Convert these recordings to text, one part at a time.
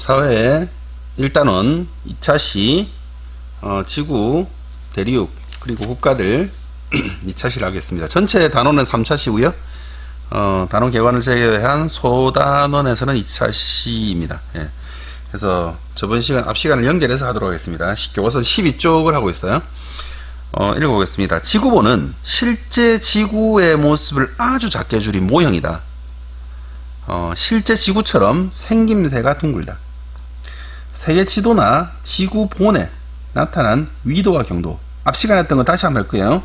사회의 1단원 2차시 지구, 대륙, 그리고 국가들 2차시를 하겠습니다. 전체 단원은 3차시고요. 단원 개관을 제외한 소단원에서는 2차시입니다. 예. 그래서 저번 시간, 앞 시간을 연결해서 하도록 하겠습니다. 교과서 12쪽을 하고 있어요. 읽어보겠습니다. 지구본은 실제 지구의 모습을 아주 작게 줄인 모형이다. 실제 지구처럼 생김새가 둥글다. 세계 지도나 지구본에 나타난 위도와 경도. 앞 시간에 했던 거 다시 한번 할 거예요.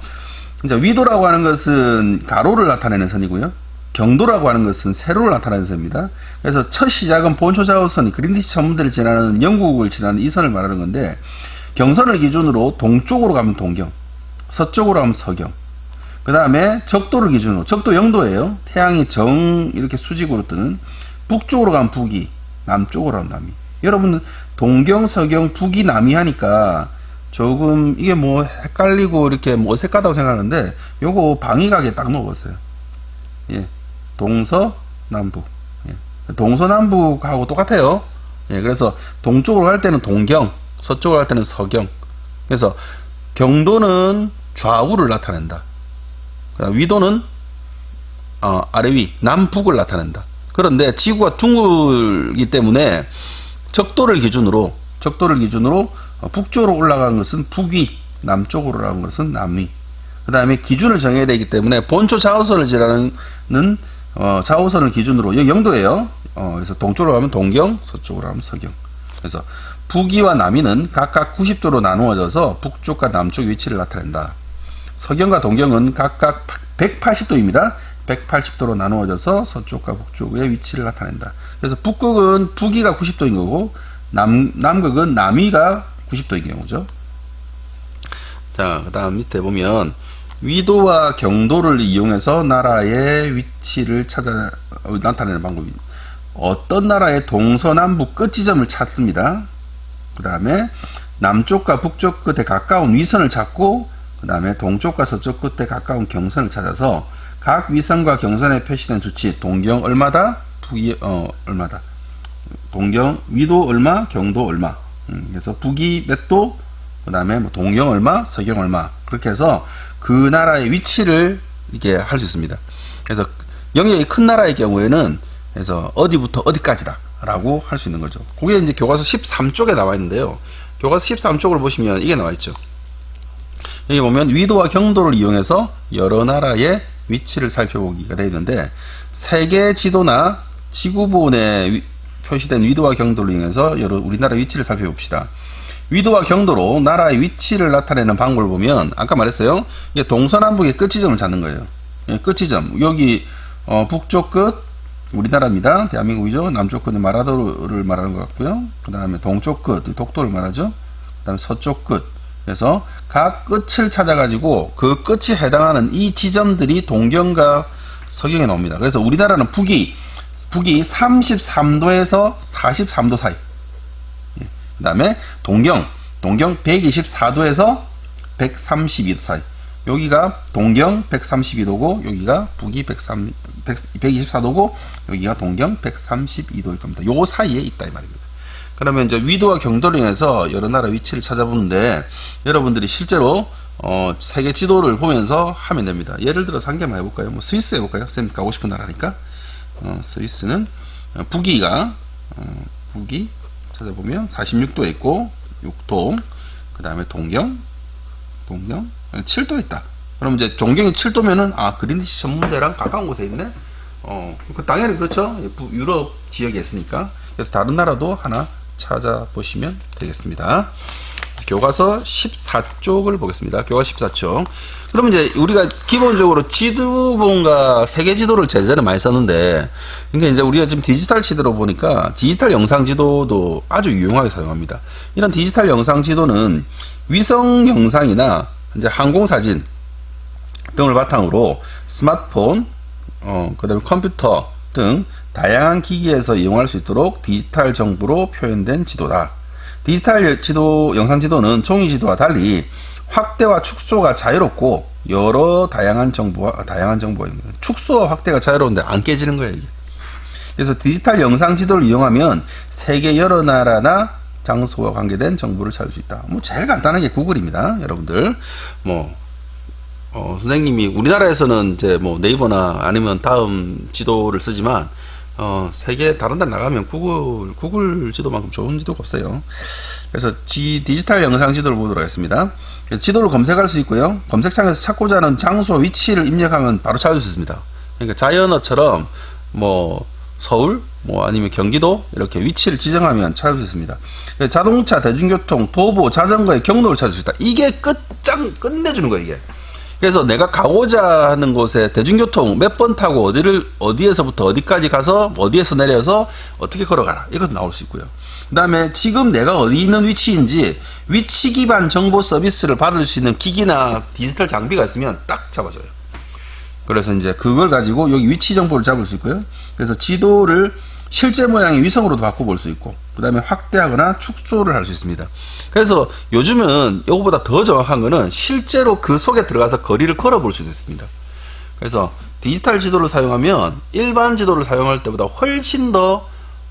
이제 위도라고 하는 것은 가로를 나타내는 선이고요. 경도라고 하는 것은 세로를 나타내는 선입니다. 그래서 첫 시작은 본초 좌우선, 그린위치 천문대를 지나는 영국을 지나는 이 선을 말하는 건데, 경선을 기준으로 동쪽으로 가면 동경, 서쪽으로 가면 서경, 그 다음에 적도를 기준으로, 적도 0도예요. 태양이 이렇게 수직으로 뜨는, 북쪽으로 가면 북위, 남쪽으로 가면 남위. 여러분, 동경, 서경, 북위, 남위 하니까 조금 이게 뭐 헷갈리고 이렇게 뭐 어색하다고 생각하는데, 요거 방위각에 딱 넣어보세요. 예. 동서남북. 예. 동서남북하고 똑같아요. 예. 그래서 동쪽으로 갈 때는 동경, 서쪽으로 갈 때는 서경. 그래서 경도는 좌우를 나타낸다. 위도는 아래 위, 남북을 나타낸다. 그런데 지구가 둥글기 때문에 적도를 기준으로 북쪽으로 올라가는 것은 북위, 남쪽으로 올라가는 것은 남위. 그 다음에 기준을 정해야 되기 때문에 본초 좌우선을 지나는 좌우선을 기준으로, 여기 영도예요. 그래서 동쪽으로 가면 동경, 서쪽으로 가면 서경. 그래서 북위와 남위는 각각 90도로 나누어져서 북쪽과 남쪽 위치를 나타낸다. 서경과 동경은 각각 180도입니다. 180도로 나누어져서 서쪽과 북쪽의 위치를 나타낸다. 그래서 북극은 북위가 90도인 거고, 남극은 남위가 90도인 경우죠. 자, 그 다음 밑에 보면, 위도와 경도를 이용해서 나라의 위치를 나타내는 방법이, 어떤 나라의 동서남북 끝 지점을 찾습니다. 그 다음에 남쪽과 북쪽 끝에 가까운 위선을 찾고, 그 다음에 동쪽과 서쪽 끝에 가까운 경선을 찾아서 각 위선과 경선에 표시된 수치, 동경 얼마다, 북위 얼마다, 동경 위도 얼마, 경도 얼마. 그래서 북위 몇 도, 그 다음에 뭐 동경 얼마, 서경 얼마. 그렇게 해서 그 나라의 위치를 이렇게 할 수 있습니다. 그래서 영역이 큰 나라의 경우에는 그래서 어디부터 어디까지다 라고 할 수 있는 거죠. 그게 이제 교과서 13쪽에 나와 있는데요. 교과서 13쪽을 보시면 이게 나와 있죠. 여기 보면 위도와 경도를 이용해서 여러 나라의 위치를 살펴보기가 되어 있는데, 세계 지도나 지구본에 표시된 위도와 경도를 이용해서 우리나라 위치를 살펴봅시다. 위도와 경도로 나라의 위치를 나타내는 방법을 보면, 아까 말했어요. 이게 동서남북의 끝지점을 찾는 거예요. 예, 끝지점. 여기 북쪽 끝 우리나라입니다. 대한민국이죠. 남쪽 끝은 마라도를 말하는 것 같고요. 그 다음에 동쪽 끝 독도를 말하죠. 그 다음에 서쪽 끝. 그래서 각 끝을 찾아가지고 그 끝이 해당하는 이 지점들이 동경과 서경에 나옵니다. 그래서 우리나라는 북이 33도에서 43도 사이. 그 다음에 동경 124도에서 132도 사이. 여기가 동경 132도고 여기가 북이 124도고 여기가 동경 132도일 겁니다. 요 사이에 있다 이 말입니다. 그러면 이제 위도와 경도를 인해서 여러 나라 위치를 찾아보는데, 여러분들이 실제로 세계 지도를 보면서 하면 됩니다. 예를 들어서 한 개만 해볼까요? 뭐 스위스 해볼까요? 쌤 가고 싶은 나라니까. 스위스는 북위가 북위 찾아보면 46도에 있고 6도, 그 다음에 동경 7도에 있다. 그럼 이제 동경이 7도면은 그린위치 천문대랑 가까운 곳에 있네. 당연히 그렇죠. 유럽 지역에 있으니까. 그래서 다른 나라도 하나 찾아보시면 되겠습니다. 교과서 14쪽을 보겠습니다. 교과서 14쪽. 그러면 이제 우리가 기본적으로 지도본과 세계 지도를 제전에 많이 썼는데, 그러니까 이제 우리가 지금 디지털 지도로 보니까 디지털 영상 지도도 아주 유용하게 사용합니다. 이런 디지털 영상 지도는 위성 영상이나 이제 항공 사진 등을 바탕으로 스마트폰, 그다음에 컴퓨터 등 다양한 기기에서 이용할 수 있도록 디지털 정보로 표현된 지도다. 디지털 지도, 영상 지도는 종이 지도와 달리 확대와 축소가 자유롭고 다양한 정보가 있는, 축소와 확대가 자유로운데 안 깨지는 거예요, 이게. 그래서 디지털 영상 지도를 이용하면 세계 여러 나라나 장소와 관계된 정보를 찾을 수 있다. 뭐 제일 간단한 게 구글입니다. 여러분들 뭐 선생님이 우리나라에서는 이제 뭐 네이버나 아니면 다음 지도를 쓰지만 세계 다른 데 나가면 구글 지도만큼 좋은 지도가 없어요. 그래서 디지털 영상 지도를 보도록 하겠습니다. 지도를 검색할 수 있고요. 검색창에서 찾고자 하는 장소 위치를 입력하면 바로 찾을 수 있습니다. 그러니까 자이언어처럼 뭐 서울, 뭐 아니면 경기도 이렇게 위치를 지정하면 찾을 수 있습니다. 자동차, 대중교통, 도보, 자전거의 경로를 찾을 수 있다. 이게 끝내주는 거예요, 이게. 그래서 내가 가고자 하는 곳에 대중교통 몇 번 타고 어디에서부터 어디까지 가서 어디에서 내려서 어떻게 걸어가라. 이것도 나올 수 있고요. 그 다음에 지금 내가 어디 있는 위치인지 위치 기반 정보 서비스를 받을 수 있는 기기나 디지털 장비가 있으면 딱 잡아줘요. 그래서 이제 그걸 가지고 여기 위치 정보를 잡을 수 있고요. 그래서 지도를 실제 모양의 위성으로도 바꿔볼 수 있고, 그 다음에 확대하거나 축소를 할 수 있습니다. 그래서 요즘은 이거보다 더 정확한 거는 실제로 그 속에 들어가서 거리를 걸어볼 수도 있습니다. 그래서 디지털 지도를 사용하면 일반 지도를 사용할 때보다 훨씬 더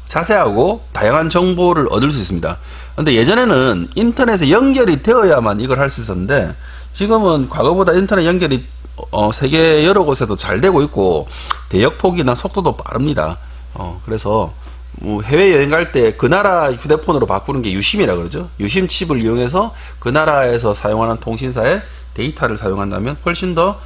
자세하고 다양한 정보를 얻을 수 있습니다. 근데 예전에는 인터넷에 연결이 되어야만 이걸 할 수 있었는데, 지금은 과거보다 인터넷 연결이 세계 여러 곳에도 잘 되고 있고 대역폭이나 속도도 빠릅니다. 그래서 뭐 해외여행 갈 때 그 나라 휴대폰으로 바꾸는 게 유심이라 그러죠. 유심 칩을 이용해서 그 나라에서 사용하는 통신사의 데이터를 사용한다면 훨씬 더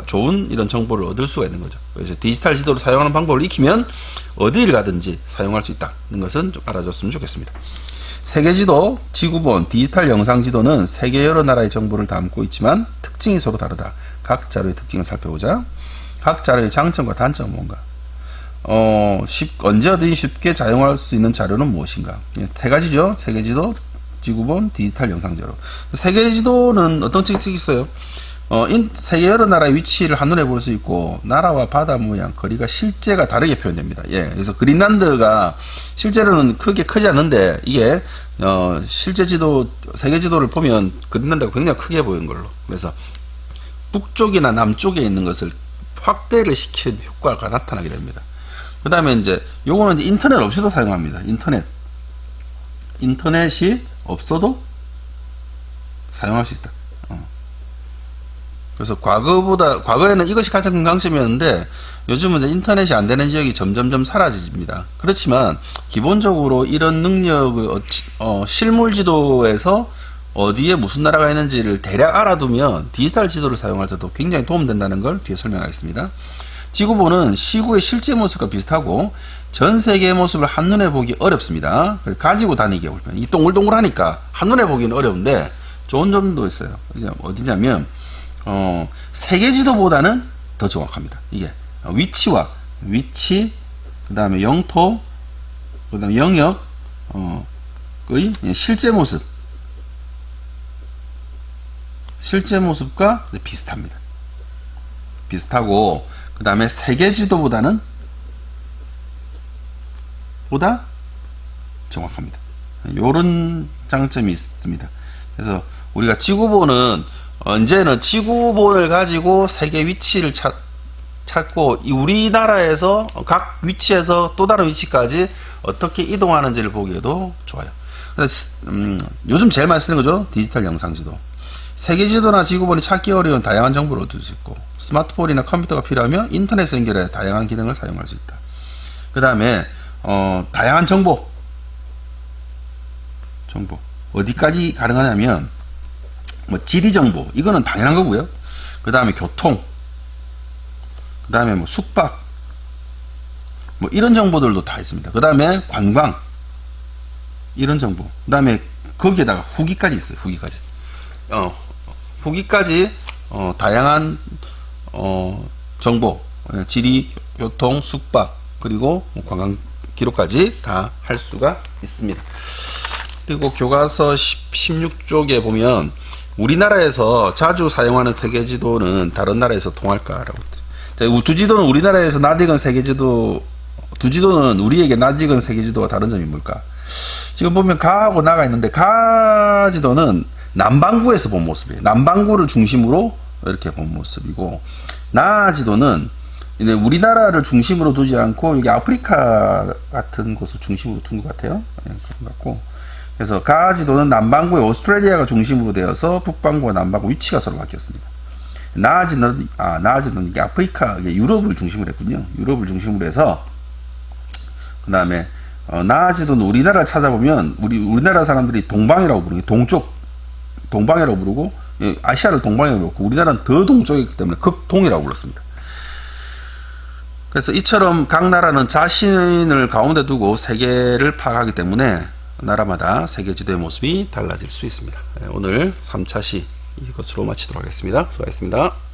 좋은 이런 정보를 얻을 수가 있는 거죠. 그래서 디지털 지도를 사용하는 방법을 익히면 어디를 가든지 사용할 수 있다는 것은 좀 알아줬으면 좋겠습니다. 세계지도, 지구본, 디지털 영상지도는 세계 여러 나라의 정보를 담고 있지만 특징이 서로 다르다. 각 자료의 특징을 살펴보자. 각 자료의 장점과 단점은 뭔가? 언제 어디든 쉽게 사용할 수 있는 자료는 무엇인가? 세 가지죠. 세계지도, 지구본, 디지털 영상자료. 세계지도는 어떤 특징이 있어요? 세계 여러 나라의 위치를 한눈에 볼 수 있고, 나라와 바다 모양, 거리가 실제가 다르게 표현됩니다. 예, 그래서 그린란드가 실제로는 크지 않는데, 이게, 실제 지도, 세계 지도를 보면 그린란드가 굉장히 크게 보이는 걸로. 그래서 북쪽이나 남쪽에 있는 것을 확대를 시킨 효과가 나타나게 됩니다. 그 다음에 이제, 요거는 이제 인터넷 없이도 사용합니다. 인터넷이 없어도 사용할 수 있다. 그래서 과거에는 이것이 가장 큰 강점이었는데, 요즘은 이제 인터넷이 안 되는 지역이 점점점 사라집니다. 그렇지만, 기본적으로 이런 능력을, 실물 지도에서 어디에 무슨 나라가 있는지를 대략 알아두면 디지털 지도를 사용할 때도 굉장히 도움된다는 걸 뒤에 설명하겠습니다. 지구본은 시구의 실제 모습과 비슷하고, 전 세계의 모습을 한눈에 보기 어렵습니다. 가지고 다니기 어렵다. 이 동글동글하니까 한눈에 보기는 어려운데, 좋은 점도 있어요. 어디냐면, 세계 지도보다는 더 정확합니다. 이게 위치, 그 다음에 영토, 그 다음에 영역의 실제 모습과 비슷합니다. 비슷하고, 그 다음에 세계 지도보다 정확합니다. 이런 장점이 있습니다. 그래서 우리가 지구본은 이제는 지구본을 가지고 세계 위치를 찾고, 우리나라에서 각 위치에서 또 다른 위치까지 어떻게 이동하는지를 보기에도 좋아요. 요즘 제일 많이 쓰는 거죠. 디지털 영상지도. 세계지도나 지구본이 찾기 어려운 다양한 정보를 얻을 수 있고, 스마트폰이나 컴퓨터가 필요하면 인터넷 연결해 다양한 기능을 사용할 수 있다. 그 다음에 다양한 정보 어디까지 가능하냐면, 뭐 지리 정보, 이거는 당연한 거고요. 그 다음에 교통, 그 다음에 뭐 숙박, 뭐 이런 정보들도 다 있습니다. 그 다음에 관광, 이런 정보. 그 다음에 거기에다가 후기까지 있어요. 후기까지 다양한 정보, 지리, 교통, 숙박, 그리고 관광 기록까지 다 할 수가 있습니다. 그리고 교과서 16쪽에 보면, 우리나라에서 자주 사용하는 세계지도는 다른 나라에서 통할까라고. 두 지도는 우리나라에서 낯익은 세계지도, 두 지도는 우리에게 낯익은 세계지도와 다른 점이 뭘까? 지금 보면 가하고 나가 있는데, 가 지도는 남반구에서 본 모습이에요. 남반구를 중심으로 이렇게 본 모습이고, 나 지도는 우리나라를 중심으로 두지 않고 여기 아프리카 같은 곳을 중심으로 둔 것 같아요. 예, 그런 것 같고. 그래서 가지도는 남반구의 오스트레일리아가 중심으로 되어서 북반구와 남반구 위치가 서로 바뀌었습니다. 나아지는 이게 아프리카, 유럽을 중심으로 했군요. 유럽을 중심으로 해서 그 다음에 나아지도는 우리나라를 찾아보면 우리나라 사람들이 동방이라고 부르고 동방이라고 부르고 아시아를 동방이라고 부르고 우리나라는 더 동쪽이기 때문에 극동이라고 불렀습니다. 그래서 이처럼 각 나라는 자신을 가운데 두고 세계를 파악하기 때문에 나라마다 세계 지도의 모습이 달라질 수 있습니다. 오늘 3차 시 이것으로 마치도록 하겠습니다. 수고하셨습니다.